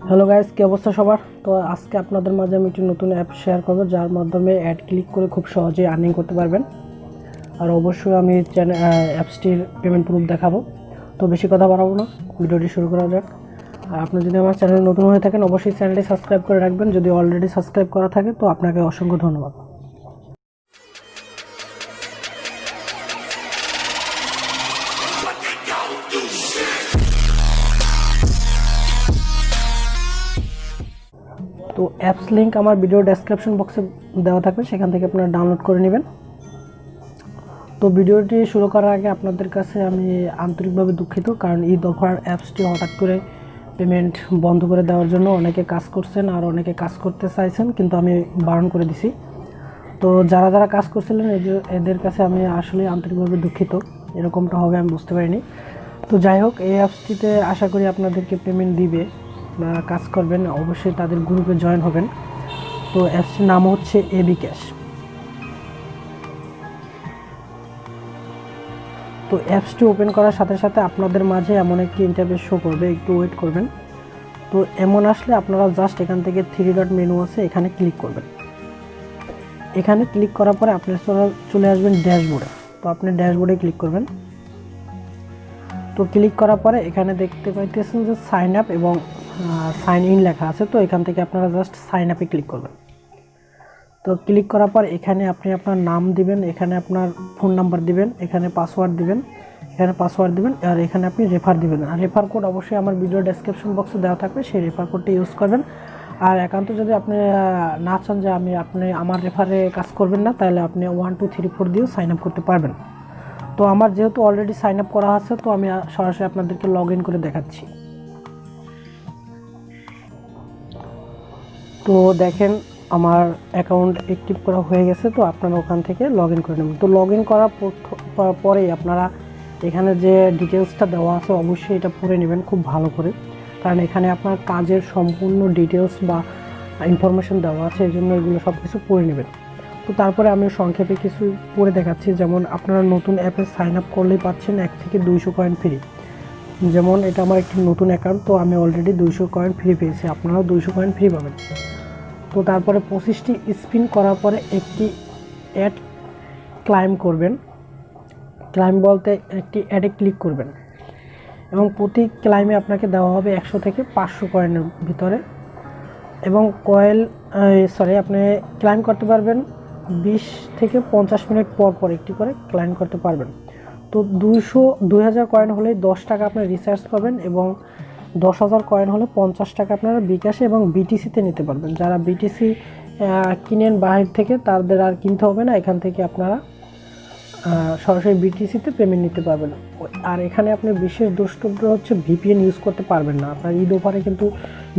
Hello guys, কি অবস্থা সবার? তো আজকে আপনাদের মাঝে আমি একটি নতুন অ্যাপ শেয়ার করব, যার মাধ্যমে অ্যাড ক্লিক করে খুব সহজেই আর্নিং করতে পারবেন। আর অবশ্যই আমি অ্যাপসটির পেমেন্ট প্রুফ দেখাবো। তো বেশি কথা বাড়াবো না, ভিডিওটি শুরু করা যাক। আর আপনি যদি আমার চ্যানেলে নতুন হয়ে থাকেন, অবশ্যই চ্যানেলটি সাবস্ক্রাইব করে রাখবেন। যদি অলরেডি সাবস্ক্রাইব করা থাকে তো আপনাকে অসংখ্য ধন্যবাদ। তো অ্যাপস লিঙ্ক আমার ভিডিও ডেসক্রিপশন বক্সে দেওয়া থাকবে, সেখান থেকে আপনারা ডাউনলোড করে নেবেন। তো ভিডিওটি শুরু করার আগে আপনাদের কাছে আমি আন্তরিকভাবে দুঃখিত, কারণ ঈদ অফার অ্যাপসটি হঠাৎ করে পেমেন্ট বন্ধ করে দেওয়ার জন্য অনেকে কাজ করছেন আর অনেকে কাজ করতে চাইছেন, কিন্তু আমি বারণ করে দিছি। তো যারা যারা কাজ করছিলেন এদের কাছে আমি আসলে আন্তরিকভাবে দুঃখিত, এরকমটা হবে আমি বুঝতে পারিনি। তো যাই হোক, এই অ্যাপসটিতে আশা করি আপনাদেরকে পেমেন্ট দিবে, আপনারা কাজ করবেন, অবশ্যই তাদের গ্রুপে জয়েন হবেন। তো অ্যাপসটির নাম হচ্ছে এবি ক্যাশ। তো অ্যাপসটি ওপেন করার সাথে সাথে আপনাদের মাঝে এমন একটি ইন্টারফেস শো করবে, একটু ওয়েট করবেন। তো এমন আসলে আপনারা জাস্ট এখান থেকে 3 ডট মেনু আছে, এখানে ক্লিক করবেন। এখানে ক্লিক করার পরে আপনি চলে আসবেন ড্যাশবোর্ডে। তো আপনি ড্যাশবোর্ডে ক্লিক করবেন। তো ক্লিক করার পরে এখানে দেখতে পাইতেছেন যে সাইন আপ এবং সাইন ইন লেখা আছে। তো এখান থেকে আপনারা জাস্ট সাইন আপে ক্লিক করবেন। তো ক্লিক করার পর এখানে আপনি আপনার নাম দিবেন, এখানে আপনার ফোন নাম্বার দিবেন, এখানে পাসওয়ার্ড দিবেন, আর এখানে আপনি রেফার দিবেন। আর রেফার কোড অবশ্যই আমার ভিডিও ডেসক্রিপশন বক্সে দেওয়া থাকবে, সেই রেফার কোডটি ইউজ করবেন। আর একান্ত যদি আপনি না চান যে আপনি আমার রেফারে কাজ করবেন না, তাহলে আপনি 1 2 3 4 দিয়েও সাইন আপ করতে পারবেন। তো আমার যেহেতু অলরেডি সাইন আপ করা আছে, তো আমি সরাসরি আপনাদেরকে লগ ইন করে দেখাচ্ছি। তো দেখেন, আমার অ্যাকাউন্ট অ্যাক্টিভ করা হয়ে গেছে। তো আপনারা ওখান থেকে লগ ইন করে নেবেন। তো লগ ইন করার পরেই আপনারা এখানে যে ডিটেলসটা দেওয়া আছে অবশ্যই এটা পড়ে নেবেন খুব ভালো করে, কারণ এখানে আপনার কাজের সম্পূর্ণ ডিটেলস বা ইনফরমেশন দেওয়া আছে, এই জন্য এগুলো সব কিছু পড়ে নেবেন। তো তারপরে আমি সংক্ষেপে কিছু পড়ে দেখাচ্ছি। যেমন আপনারা নতুন অ্যাপে সাইন আপ করলেই পাচ্ছেন 1 থেকে 200 কয়েন ফ্রি। যেমন এটা আমার একটি নতুন অ্যাকাউন্ট, তো আমি অলরেডি 200 কয়েন ফ্রি পেয়েছি, আপনারাও 200 কয়েন ফ্রি পাবেন। তো তারপরে 25টি স্পিন করার পরে একটি অ্যাড ক্লাইম করবেন। ক্লাইম বলতে একটি অ্যাডে ক্লিক করবেন এবং প্রতি ক্লাইমে আপনাকে দেওয়া হবে 100 থেকে 500 কয়েনের ভিতরে। এবং আপনি ক্লাইম করতে পারবেন 20 থেকে 50 মিনিট পর পর একটি করে ক্লাইম করতে পারবেন। তো 2000 কয়েন হলে 10 টাকা আপনি রিচার্জ পাবেন, এবং 10,000 কয়েন হলে 50 টাকা আপনারা বিকাশে এবং বিটিসিতে নিতে পারবেন। যারা বিটিসি কিনেন বাহির থেকে, তাদের আর কিনতে হবে না, এখান থেকে আপনারা সরাসরি বিটিসিতে পেমেন্ট নিতে পারবেন। আর এখানে আপনি বিশেষ দ্রষ্টব্য হচ্ছে ভিপিএন ইউজ করতে পারবেন না। আপনার ঈদ অফারে কিন্তু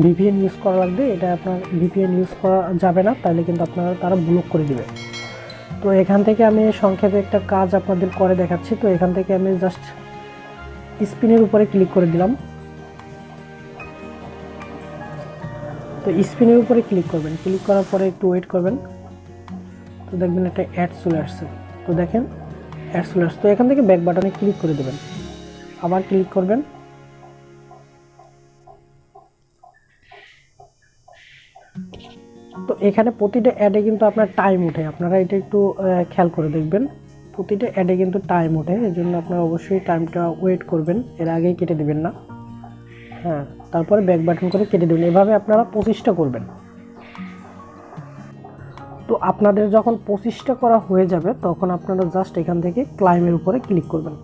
ভিপিএন ইউজ করা লাগবে, এটা আপনার ভিপিএন ইউজ করা যাবে না, তাহলে কিন্তু তারা ব্লক করে দেবে। তো এখান থেকে আমি সংক্ষেপে একটা কাজ আপনাদের করে দেখাচ্ছি। তো এখান থেকে আমি জাস্ট স্পিনের উপরে ক্লিক করে দিলাম। তো স্পিনের উপরে ক্লিক করবেন, ক্লিক করার পরে একটু ওয়েট করবেন। তো দেখবেন একটা অ্যাড চলে আসছে। তো দেখেন অ্যাড চলে আসছে। তো এখান থেকে ব্যাক বাটনে ক্লিক করে দেবেন, আবার ক্লিক করবেন। তো এখানে প্রতিটা অ্যাডে কিন্তু আপনার টাইম ওঠে, আপনারা এটা একটু খেয়াল করে দেখবেন। প্রতিটা অ্যাডে কিন্তু টাইম ওঠে, এই জন্য আপনারা অবশ্যই টাইমটা ওয়েট করবেন, এর আগেই কেটে দেবেন না। হ্যাঁ, তারপরে ব্যাক বাটন করে কেটে দেবেন। এভাবে আপনারা 25টা করবেন। তো আপনাদের যখন 25টা করা হয়ে যাবে, তখন আপনারা জাস্ট এখান থেকে ক্লাইমের উপরে ক্লিক করবেন।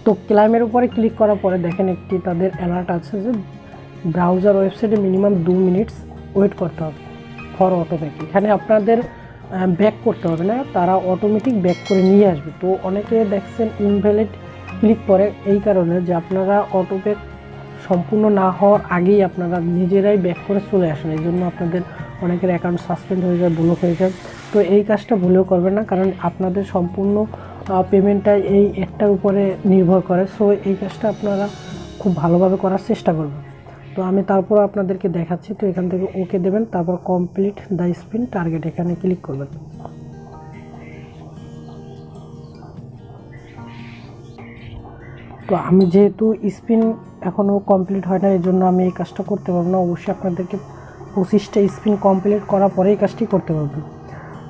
তো ক্লাইমের উপরে ক্লিক করার পরে দেখেন একটি তাদের অ্যালার্ট আছে যে ব্রাউজার ওয়েবসাইটে মিনিমাম 2 মিনিটস ওয়েট করতে হবে ফর অটোব্যাক। এখানে আপনাদের ব্যাক করতে হবে না, তারা অটোমেটিক ব্যাক করে নিয়ে আসবে। তো অনেকে দেখছেন ইনভ্যালিড ক্লিক করে, এই কারণে যে আপনারা অটোব্যাক সম্পূর্ণ না হওয়ার আগেই আপনারা নিজেরাই ব্যাক করে চলে আসেন, এই জন্য আপনাদের অনেকের অ্যাকাউন্ট সাসপেন্ড হয়ে যায়, ব্লক হয়ে যায়। তো এই কাজটা ভুলেও করবেন না, কারণ আপনাদের সম্পূর্ণ পেমেন্টটা এই একটার উপরে নির্ভর করে। সো এই কাজটা আপনারা খুব ভালোভাবে করার চেষ্টা করবেন। তো আমি তারপর আপনাদেরকে দেখাচ্ছি। তো এখান থেকে ওকে দেবেন, তারপর কমপ্লিট দ্য স্পিন টার্গেট এখানে ক্লিক করবেন। তো আমি যেহেতু স্পিন এখনও কমপ্লিট হয় না, এই জন্য আমি এই কাজটা করতে পারবো না। অবশ্যই আপনাদেরকে 25টা স্পিন কমপ্লিট করার পরে এই কাজটি করতে পারবেন।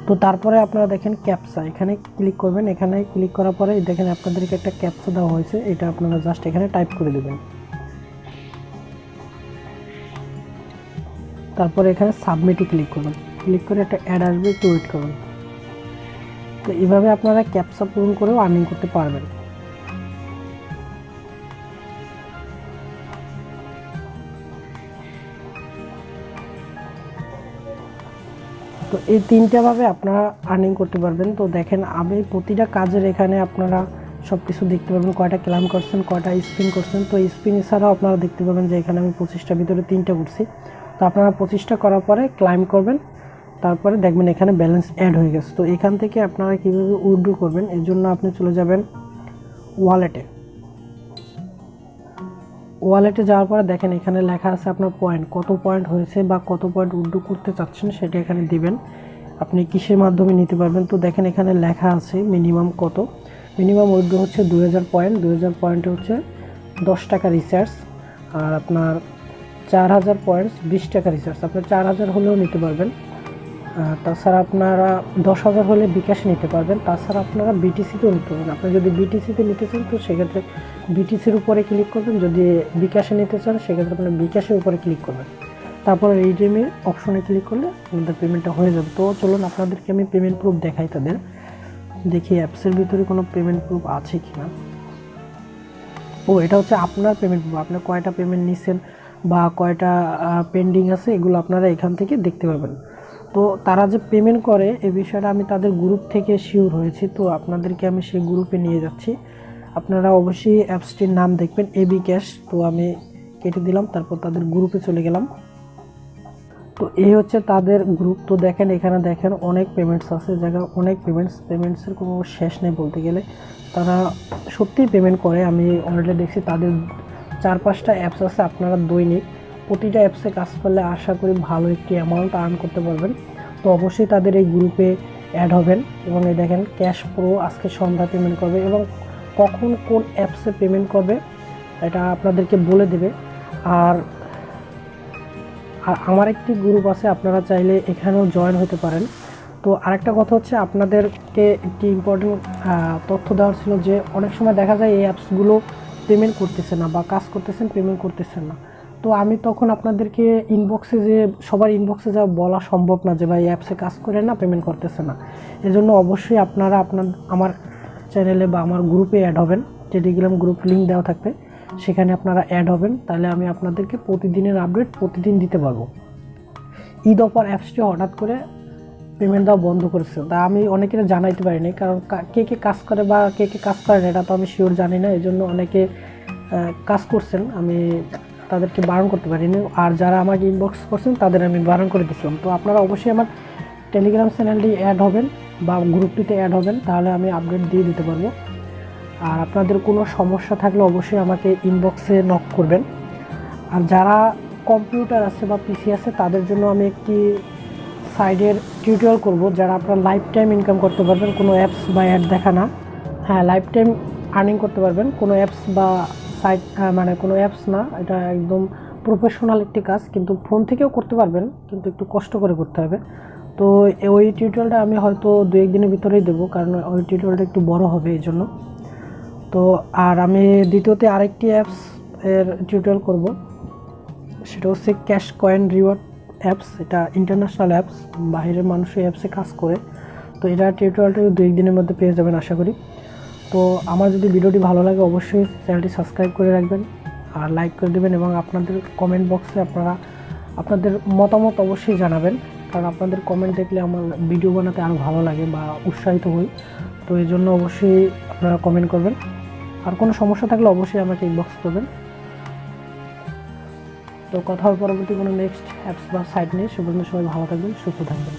তো তারপরে আপনারা দেখেন ক্যাপচা, এখানে ক্লিক করবেন। এখানে ক্লিক করার পরে দেখেন আপনাদেরকে একটা ক্যাপচা দেওয়া হয়েছে, এটা আপনারা জাস্ট এখানে টাইপ করে দেবেন। তারপরে এখানে সাবমিটে ক্লিক করবেন, ক্লিক করে একটা অ্যাড আসবে, একটু ওয়েট করুন। তো এইভাবে আপনারা ক্যাপচা পূরণ করেও আর্নিং করতে পারবেন। তো এই 3টা ভাবে আপনারা আর্নিং করতে পারবেন। তো দেখেন আমি প্রতিটা কাজের এখানে আপনারা সব কিছু দেখতে পারবেন, কয়টা ক্লাইম করছেন, কয়টা স্পিন করছেন। তো স্পিন ছাড়াও আপনারা দেখতে পাবেন যে এখানে আমি 25টার ভিতরে 3টা করছি। তো আপনারা 25টা করার পরে ক্লাইম করবেন, তারপরে দেখবেন এখানে ব্যালেন্স অ্যাড হয়ে গেছে। তো এখান থেকে আপনারা কীভাবে উইথড্র করবেন, এর জন্য আপনি চলে যাবেন ওয়ালেটে। ওয়ালেটে যাওয়ার পরে দেখেন এখানে লেখা আছে আপনার পয়েন্ট, কত পয়েন্ট হয়েছে বা কত পয়েন্ট উইথড্র করতে চাচ্ছেন সেটা এখানে দিবেন। আপনি কিসের মাধ্যমে নিতে পারবেন। তো দেখেন এখানে লেখা আছে মিনিমাম কত, মিনিমাম উইথড্র হচ্ছে 2000 পয়েন্ট। 2000 পয়েন্টে হচ্ছে 10 টাকা রিচার্জ। আর আপনার 4000 পয়েন্টস 20 টাকা রিচার্জ। আপনার 4000 হলেও নিতে পারবেন। তাছাড়া আপনারা 10,000 হলে বিকাশে নিতে পারবেন। তাছাড়া আপনারা বিটিসিতেও নিতে পারবেন। আপনি যদি বিটিসিতে নিতে চান তো সেক্ষেত্রে বিটিসির উপরে ক্লিক করবেন, যদি বিকাশে নিতে চান সেক্ষেত্রে আপনার বিকাশের উপরে ক্লিক করবেন। তারপরে রিডিমে অপশনে ক্লিক করলে আপনাদের পেমেন্টটা হয়ে যাবে। তো চলুন আপনাদেরকে আমি পেমেন্ট প্রুফ দেখাই তাদের, দেখি অ্যাপসের ভিতরে কোনো পেমেন্ট প্রুফ আছে কি না। ও, এটা হচ্ছে আপনার পেমেন্ট প্রুফ, আপনি কয়টা পেমেন্ট নিচ্ছেন বা কয়টা পেন্ডিং আছে এগুলো আপনারা এখান থেকে দেখতে পাবেন। তো তারা যে পেমেন্ট করে এই বিষয়টা আমি তাদের গ্রুপ থেকে শিওর হয়েছি। তো আপনাদেরকে আমি সেই গ্রুপে নিয়ে যাচ্ছি। আপনারা অবশ্যই অ্যাপসটির নাম দেখবেন এবি ক্যাশ। তো আমি কেটে দিলাম, তারপর তাদের গ্রুপে চলে গেলাম। তো এই হচ্ছে তাদের গ্রুপ। তো দেখেন এখানে দেখেন অনেক পেমেন্টস আছে, জায়গায় অনেক পেমেন্টসের কোনো শেষ নেই বলতে গেলে। তারা সত্যিই পেমেন্ট করে, আমি অলরেডি দেখছি তাদের 4-5টা অ্যাপস আছে। আপনারা দৈনিক প্রতিটা অ্যাপসে কাজ করলে আশা করি ভালো একটি অ্যামাউন্ট আর্ন করতে পারবেন। তো অবশ্যই তাদের এই গ্রুপে অ্যাড হবেন। এবং এই দেখেন ক্যাশ প্রো আজকে সন্ধ্যা পেমেন্ট করবে এবং কখন কোন অ্যাপসে পেমেন্ট করবে এটা আপনাদেরকে বলে দেবে। আর আমার একটি গ্রুপ আছে, আপনারা চাইলে এখানেও জয়েন হতে পারেন। তো আরেকটা কথা হচ্ছে আপনাদেরকে একটি ইম্পর্টেন্ট তথ্য দেওয়ার ছিল যে অনেক সময় দেখা যায় এই অ্যাপসগুলো পেমেন্ট করতেছে না বা কাজ করতেছেন পেমেন্ট করতেছেন না। তো আমি তখন আপনাদেরকে ইনবক্সে যে সবার ইনবক্সে যা বলা সম্ভব না যে ভাই এই অ্যাপসে কাজ করে না পেমেন্ট করতেছে না। এজন্য অবশ্যই আপনারা আমার চ্যানেলে বা আমার গ্রুপে অ্যাড হবেন। টেলিগ্রাম গ্রুপ লিঙ্ক দেওয়া থাকবে, সেখানে আপনারা অ্যাড হবেন। তাহলে আমি আপনাদেরকে প্রতিদিনের আপডেট প্রতিদিন দিতে পারবো। ঈদ অফার অ্যাপসটি হঠাৎ করে পেমেন্ট দেওয়া বন্ধ করেছে, তা আমি অনেকের জানাইতে পারিনি, কারণ কে কে কাজ করে বা কে কে কাজ করে না এটা তো আমি শিওর জানি না। এই জন্য অনেকে কাজ করছেন, আমি তাদেরকে বারণ করতে পারিনি। আর যারা আমাকে ইনবক্স করছেন তাদের আমি বারণ করে দিয়েছিলাম। তো আপনারা অবশ্যই আমার টেলিগ্রাম চ্যানেলটি অ্যাড হবেন বা গ্রুপটিতে অ্যাড হবেন, তাহলে আমি আপডেট দিয়ে দিতে পারবো। আর আপনাদের কোনো সমস্যা থাকলে অবশ্যই আমাকে ইনবক্সে নক করবেন। আর যারা কম্পিউটার আছে বা পিসি আছে তাদের জন্য আমি একটি সাইডের টিউটোরিয়াল করব, যারা আপনারা লাইফ টাইম ইনকাম করতে পারবেন, কোনো অ্যাপস বা অ্যাড দেখা না। হ্যাঁ, লাইফ টাইম আর্নিং করতে পারবেন, কোনো অ্যাপস বা সাইট মানে কোনো অ্যাপস না, এটা একদম প্রফেশনাল একটি কাজ। কিন্তু ফোন থেকেও করতে পারবেন, কিন্তু একটু কষ্ট করে করতে হবে। তো ওই টিউটোরিয়ালটা আমি হয়তো 2-1 দিনের ভিতরেই দেবো, কারণ ওই টিউটোরিয়ালটা একটু বড় হবে এই জন্য। তো আর আমি দ্বিতীয়তে আরেকটি অ্যাপস এর টিউটোরিয়াল করব, সেটা হচ্ছে ক্যাশ কয়েন রিওয়ার্ড অ্যাপস। এটা ইন্টারন্যাশনাল অ্যাপস, বাইরের মানুষ এই অ্যাপসে কাজ করে। তো এটা টিউটোরিয়ালটা 2-1 দিনের মধ্যে পেয়ে যাবেন আশা করি। তো আমার যদি ভিডিওটি ভালো লাগে অবশ্যই চ্যানেলটি সাবস্ক্রাইব করে রাখবেন আর লাইক করে দেবেন, এবং আপনাদের কমেন্ট বক্সে আপনারা আপনাদের মতামত অবশ্যই জানাবেন, কারণ আপনাদের কমেন্ট দেখলে আমার ভিডিও বানাতে আরও ভালো লাগে বা উৎসাহিত হই। তো এই জন্য অবশ্যই আপনারা কমেন্ট করবেন। আর কোনো সমস্যা থাকলে অবশ্যই আমাকে ইনবক্স করবেন। তো কথা হবে পরবর্তী কোনো নেক্সট অ্যাপস বা সাইট নিয়ে। সে পর্যন্ত সবাই ভালো থাকবেন, সুস্থ থাকবেন।